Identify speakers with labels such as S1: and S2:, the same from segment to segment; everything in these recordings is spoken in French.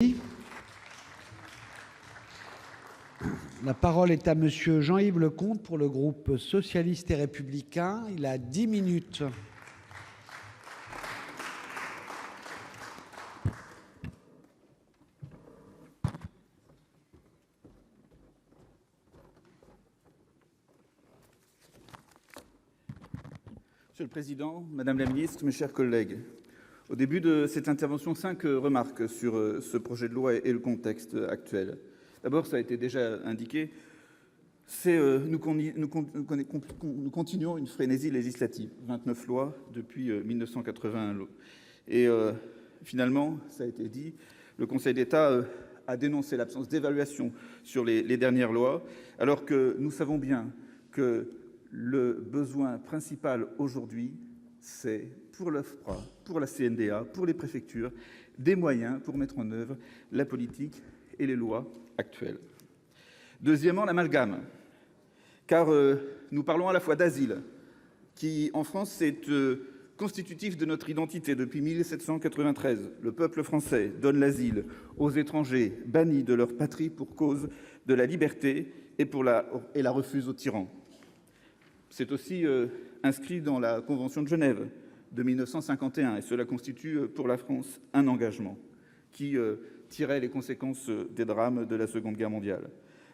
S1: La parole est à Monsieur Jean-Yves Lecomte pour le groupe socialiste et républicain. Il a 10 minutes.
S2: Monsieur le Président, Madame la Ministre, mes chers collègues, au début de cette intervention, 5 remarques sur ce projet de loi et le contexte actuel. D'abord, ça a été déjà indiqué, nous continuons une frénésie législative, 29 lois depuis 1981. Et finalement, ça a été dit, le Conseil d'État a dénoncé l'absence d'évaluation sur les dernières lois, alors que nous savons bien que le besoin principal aujourd'hui, c'est pour l'OFPRA, pour la CNDA, pour les préfectures, des moyens pour mettre en œuvre la politique et les lois actuelles. Deuxièmement, l'amalgame, car nous parlons à la fois d'asile, qui en France est constitutif de notre identité depuis 1793. Le peuple français donne l'asile aux étrangers bannis de leur patrie pour cause de la liberté et la refuse aux tyrans. C'est aussi inscrit dans la Convention de Genève de 1951, et cela constitue pour la France un engagement qui tirait les conséquences des drames de la Seconde Guerre mondiale.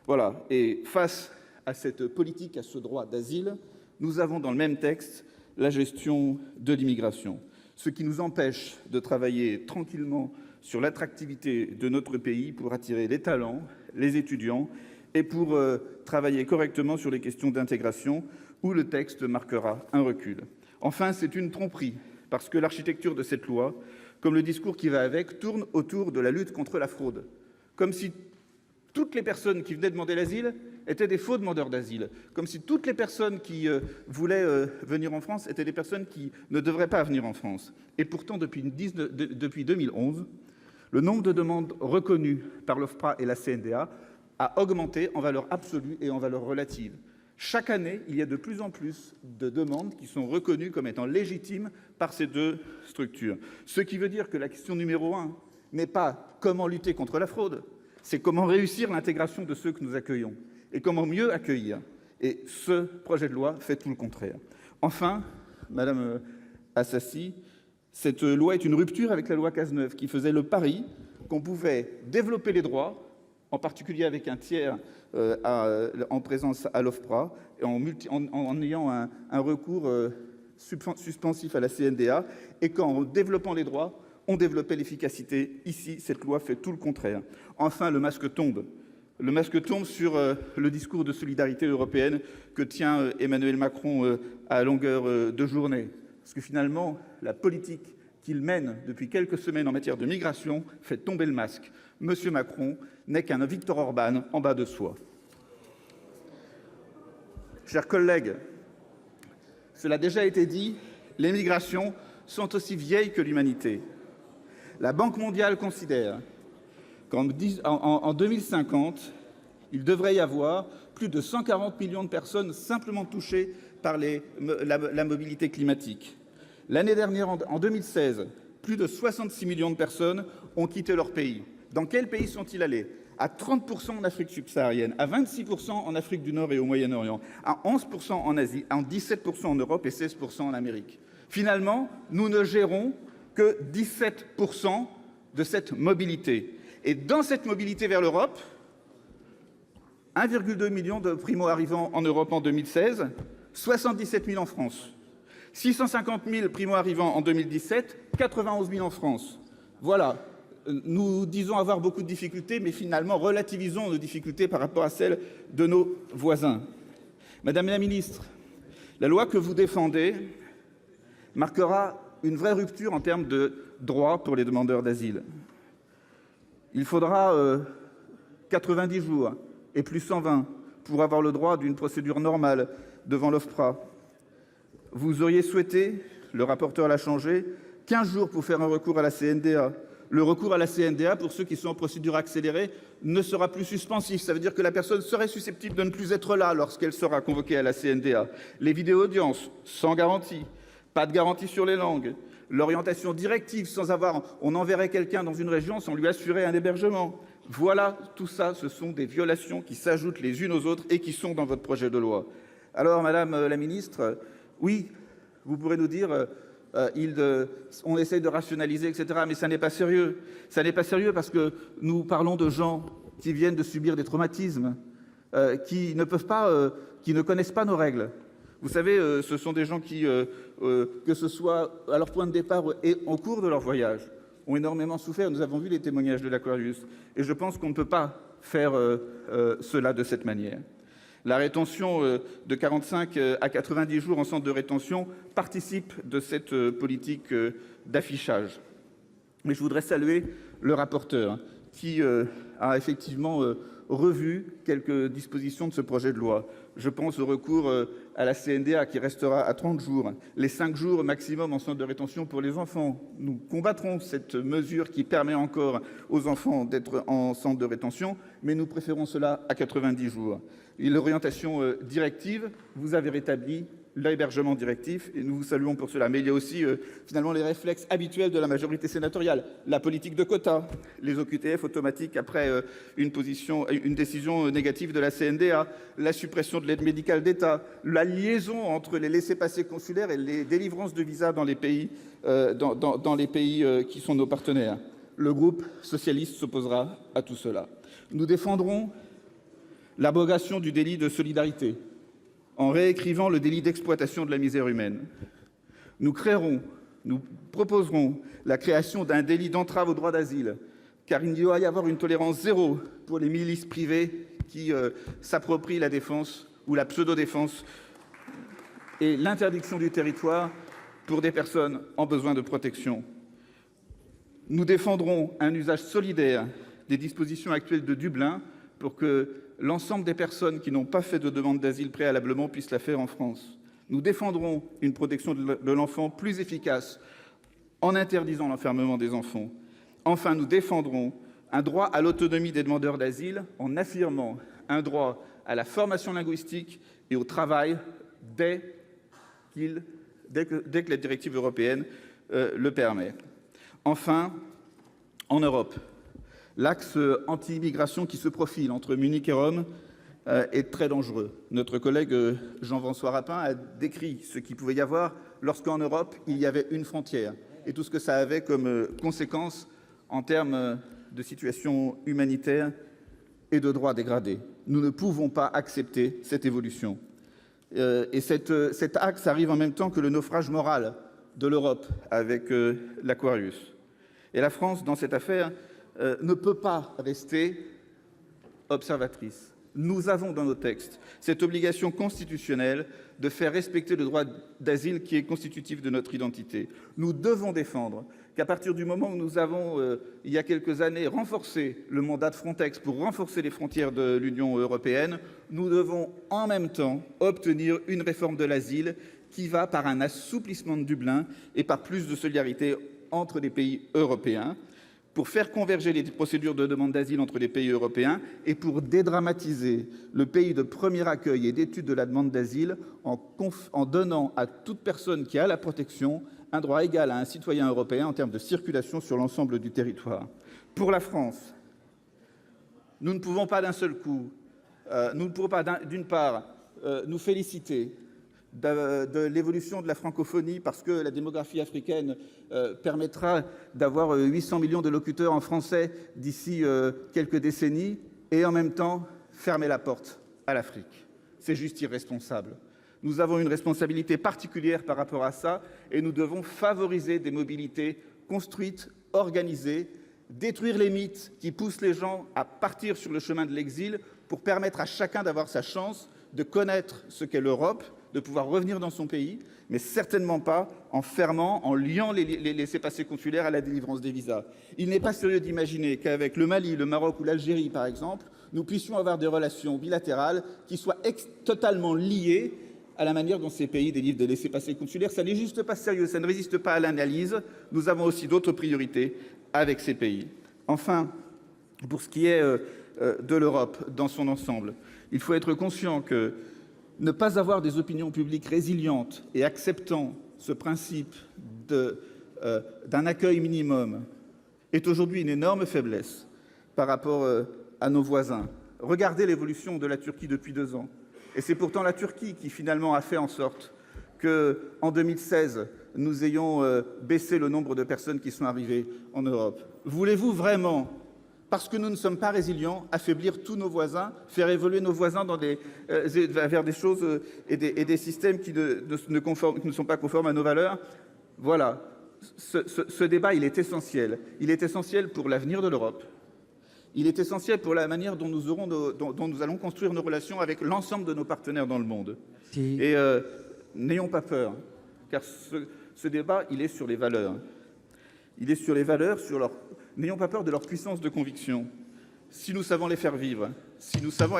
S2: Voilà, et face à cette politique, à ce droit d'asile, nous avons dans le même texte la gestion de l'immigration, ce qui nous empêche de travailler tranquillement sur l'attractivité de notre pays pour attirer les talents, les étudiants, et pour travailler correctement sur les questions d'intégration, où le texte marquera un recul. Enfin, c'est une tromperie, parce que l'architecture de cette loi, comme le discours qui va avec, tourne autour de la lutte contre la fraude, comme si toutes les personnes qui venaient demander l'asile étaient des faux demandeurs d'asile, comme si toutes les personnes qui voulaient venir en France étaient des personnes qui ne devraient pas venir en France. Et pourtant, depuis 2011, le nombre de demandes reconnues par l'OFPRA et la CNDA a augmenté en valeur absolue et en valeur relative. Chaque année, il y a de plus en plus de demandes qui sont reconnues comme étant légitimes par ces deux structures. Ce qui veut dire que la question numéro 1 n'est pas comment lutter contre la fraude, c'est comment réussir l'intégration de ceux que nous accueillons et comment mieux accueillir. Et ce projet de loi fait tout le contraire. Enfin, Madame Assassi, cette loi est une rupture avec la loi Cazeneuve qui faisait le pari qu'on pouvait développer les droits, en particulier avec un tiers en présence à l'OFPRA, et en ayant un recours suspensif à la CNDA, et qu'en développant les droits, on développait l'efficacité. Ici, cette loi fait tout le contraire. Enfin, le masque tombe. Le masque tombe sur le discours de solidarité européenne que tient Emmanuel Macron à longueur de journée. Parce que finalement, la politique qu'il mène depuis quelques semaines en matière de migration fait tomber le masque. Monsieur Macron n'est qu'un Viktor Orban en bas de soie. Chers collègues, cela a déjà été dit, les migrations sont aussi vieilles que l'humanité. La Banque mondiale considère qu'en 2050, il devrait y avoir plus de 140 millions de personnes simplement touchées par la mobilité climatique. L'année dernière, en 2016, plus de 66 millions de personnes ont quitté leur pays. Dans quel pays sont-ils allés? À 30% en Afrique subsaharienne, à 26% en Afrique du Nord et au Moyen-Orient, à 11% en Asie, à 17% en Europe et 16% en Amérique. Finalement, nous ne gérons que 17% de cette mobilité. Et dans cette mobilité vers l'Europe, 1,2 million de primo-arrivants en Europe en 2016, 77 000 en France. 650 000 primo-arrivants en 2017, 91 000 en France. Voilà, nous disons avoir beaucoup de difficultés, mais finalement relativisons nos difficultés par rapport à celles de nos voisins. Madame la ministre, la loi que vous défendez marquera une vraie rupture en termes de droits pour les demandeurs d'asile. Il faudra 90 jours et plus 120 pour avoir le droit d'une procédure normale devant l'OFPRA. Vous auriez souhaité, le rapporteur l'a changé, 15 jours pour faire un recours à la CNDA. Le recours à la CNDA, pour ceux qui sont en procédure accélérée, ne sera plus suspensif. Ça veut dire que la personne serait susceptible de ne plus être là lorsqu'elle sera convoquée à la CNDA. Les vidéo-audiences, sans garantie. pas de garantie sur les langues, l'orientation directive sans avoir, on enverrait quelqu'un dans une région sans lui assurer un hébergement. Voilà, tout ça, ce sont des violations qui s'ajoutent les unes aux autres et qui sont dans votre projet de loi. Alors, Madame la Ministre, oui, vous pourrez nous dire, on essaye de rationaliser, etc., mais ça n'est pas sérieux. Ça n'est pas sérieux parce que nous parlons de gens qui viennent de subir des traumatismes, qui ne connaissent pas nos règles. Vous savez, ce sont des gens qui, que ce soit à leur point de départ et au cours de leur voyage, ont énormément souffert. Nous avons vu les témoignages de l'Aquarius. Et je pense qu'on ne peut pas faire cela de cette manière. La rétention de 45 à 90 jours en centre de rétention participe de cette politique d'affichage. Mais je voudrais saluer le rapporteur qui a effectivement revu quelques dispositions de ce projet de loi. Je pense au recours à la CNDA qui restera à 30 jours, les 5 jours maximum en centre de rétention pour les enfants. Nous combattrons cette mesure qui permet encore aux enfants d'être en centre de rétention, mais nous préférons cela à 90 jours. Et l'orientation directive, vous avez rétabli l'hébergement directif et nous vous saluons pour cela. Mais il y a aussi finalement les réflexes habituels de la majorité sénatoriale, la politique de quotas, les OQTF automatiques après une décision négative de la CNDA, la suppression de l'aide médicale d'État, la liaison entre les laissez-passer consulaires et les délivrances de visas dans les pays, qui sont nos partenaires. Le groupe socialiste s'opposera à tout cela. Nous défendrons l'abrogation du délit de solidarité en réécrivant le délit d'exploitation de la misère humaine. Nous proposerons la création d'un délit d'entrave au droit d'asile, car il doit y avoir une tolérance zéro pour les milices privées qui s'approprient la défense ou la pseudo-défense et l'interdiction du territoire pour des personnes en besoin de protection. Nous défendrons un usage solidaire des dispositions actuelles de Dublin pour que l'ensemble des personnes qui n'ont pas fait de demande d'asile préalablement puissent la faire en France. Nous défendrons une protection de l'enfant plus efficace en interdisant l'enfermement des enfants. Enfin, nous défendrons un droit à l'autonomie des demandeurs d'asile en affirmant un droit à la formation linguistique et au travail dès que la directive européenne le permet. Enfin, en Europe, l'axe anti-immigration qui se profile entre Munich et Rome est très dangereux. Notre collègue Jean-François Rapin a décrit ce qu'il pouvait y avoir lorsqu'en Europe, il y avait une frontière et tout ce que ça avait comme conséquence en termes de situation humanitaire et de droits dégradés. Nous ne pouvons pas accepter cette évolution. Et cet axe arrive en même temps que le naufrage moral de l'Europe avec l'Aquarius. Et la France, dans cette affaire, ne peut pas rester observatrice. Nous avons dans nos textes cette obligation constitutionnelle de faire respecter le droit d'asile qui est constitutif de notre identité. Nous devons défendre qu'à partir du moment où nous avons, il y a quelques années, renforcé le mandat de Frontex pour renforcer les frontières de l'Union européenne, nous devons en même temps obtenir une réforme de l'asile qui va par un assouplissement de Dublin et par plus de solidarité entre les pays européens, pour faire converger les procédures de demande d'asile entre les pays européens et pour dédramatiser le pays de premier accueil et d'étude de la demande d'asile en donnant à toute personne qui a la protection un droit égal à un citoyen européen en termes de circulation sur l'ensemble du territoire. Pour la France, nous ne pouvons pas d'un seul coup, d'une part, nous féliciter de l'évolution de la francophonie parce que la démographie africaine permettra d'avoir 800 millions de locuteurs en français d'ici quelques décennies et en même temps fermer la porte à l'Afrique. C'est juste irresponsable. Nous avons une responsabilité particulière par rapport à ça et nous devons favoriser des mobilités construites, organisées, détruire les mythes qui poussent les gens à partir sur le chemin de l'exil pour permettre à chacun d'avoir sa chance de connaître ce qu'est l'Europe, de pouvoir revenir dans son pays, mais certainement pas en fermant, en liant les laissez-passer consulaires à la délivrance des visas. Il n'est pas sérieux d'imaginer qu'avec le Mali, le Maroc ou l'Algérie, par exemple, nous puissions avoir des relations bilatérales qui soient totalement liées à la manière dont ces pays délivrent des laissez-passer consulaires. Ça n'est juste pas sérieux, ça ne résiste pas à l'analyse. Nous avons aussi d'autres priorités avec ces pays. Enfin, pour ce qui est de l'Europe dans son ensemble, il faut être conscient que ne pas avoir des opinions publiques résilientes et acceptant ce principe d'un accueil minimum est aujourd'hui une énorme faiblesse par rapport à nos voisins. Regardez l'évolution de la Turquie depuis 2 ans. Et c'est pourtant la Turquie qui, finalement, a fait en sorte qu'en 2016, nous ayons baissé le nombre de personnes qui sont arrivées en Europe. Voulez-vous vraiment, parce que nous ne sommes pas résilients, affaiblir tous nos voisins, faire évoluer nos voisins vers des choses et des systèmes qui ne sont pas conformes à nos valeurs? Voilà. Ce débat, il est essentiel. Il est essentiel pour l'avenir de l'Europe. Il est essentiel pour la manière dont nous allons construire nos relations avec l'ensemble de nos partenaires dans le monde.
S1: Si.
S2: Et n'ayons pas peur, car ce débat, il est sur les valeurs. Il est sur les valeurs, n'ayons pas peur de leur puissance de conviction. Si nous savons les faire vivre, si nous savons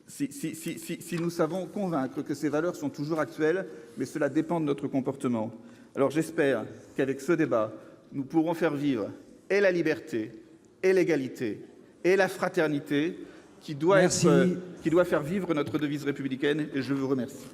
S2: si nous savons convaincre que ces valeurs sont toujours actuelles, mais cela dépend de notre comportement. Alors j'espère qu'avec ce débat, nous pourrons faire vivre et la liberté, et l'égalité, et la fraternité qui doit faire vivre notre devise républicaine. Et je vous remercie.